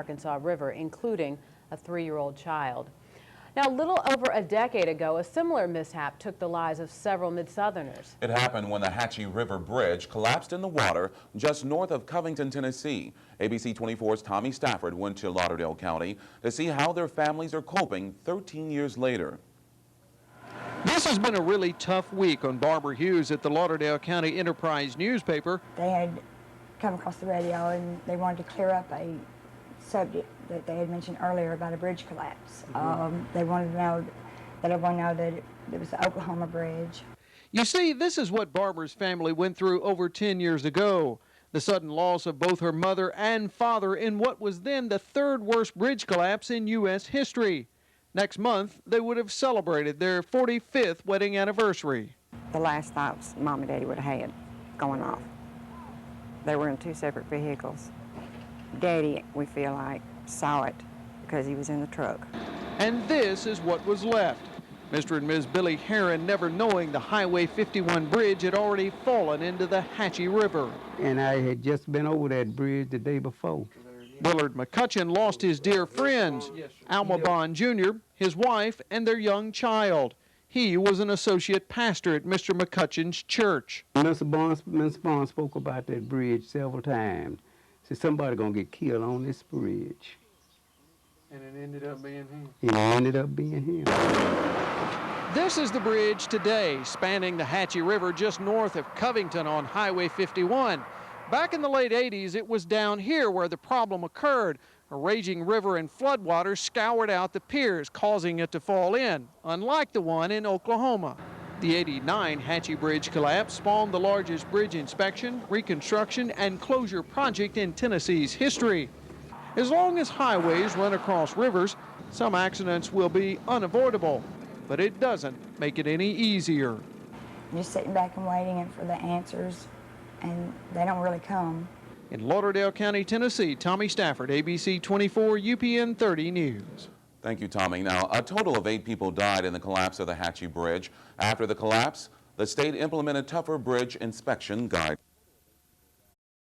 Arkansas River, including a 3-year-old child. Now, a little over a decade ago, a similar mishap took the lives of several Mid-Southerners. It happened when the Hatchie River Bridge collapsed in the water just north of Covington, Tennessee. ABC 24's Tommy Stafford went to Lauderdale County to see how their families are coping 13 years later. This has been a really tough week on Barbara Hughes at the Lauderdale County Enterprise newspaper. They had come across the radio and they wanted to clear up a subject that they had mentioned earlier about a bridge collapse. They wanted to know that everyone know that it was the Oklahoma Bridge. You see, this is what Barbara's family went through over 10 years ago. The sudden loss of both her mother and father in what was then the 3rd worst bridge collapse in U.S. history. Next month, they would have celebrated their 45th wedding anniversary. The last thoughts Mom and Daddy would have had going off. They were in 2 separate vehicles. Daddy, we feel like, saw it because he was in the truck. And this is what was left. Mr. and Ms. Billy Heron never knowing the Highway 51 bridge had already fallen into the Hatchie River. And I had just been over that bridge the day before. Willard McCutchen lost his dear friends, Alma Bond Jr., his wife, and their young child. He was an associate pastor at Mr. McCutchen's church. Mr. Bond spoke about that bridge several times. Said somebody gonna get killed on this bridge. And it ended up being him. And it ended up being him. This is the bridge today, spanning the Hatchie River just north of Covington on Highway 51. Back in the late 80s, it was down here where the problem occurred. A raging river and floodwaters scoured out the piers, causing it to fall in, unlike the one in Oklahoma. The '89 Hatchie Bridge collapse spawned the largest bridge inspection, reconstruction, and closure project in Tennessee's history. As long as highways run across rivers, some accidents will be unavoidable, but it doesn't make it any easier. Just sitting back and waiting for the answers, and they don't really come. In Lauderdale County, Tennessee, Tommy Stafford, ABC 24, UPN 30 News. Thank you, Tommy. Now, a total of 8 people died in the collapse of the Hatchie Bridge. After the collapse, the state implemented tougher bridge inspection guidelines.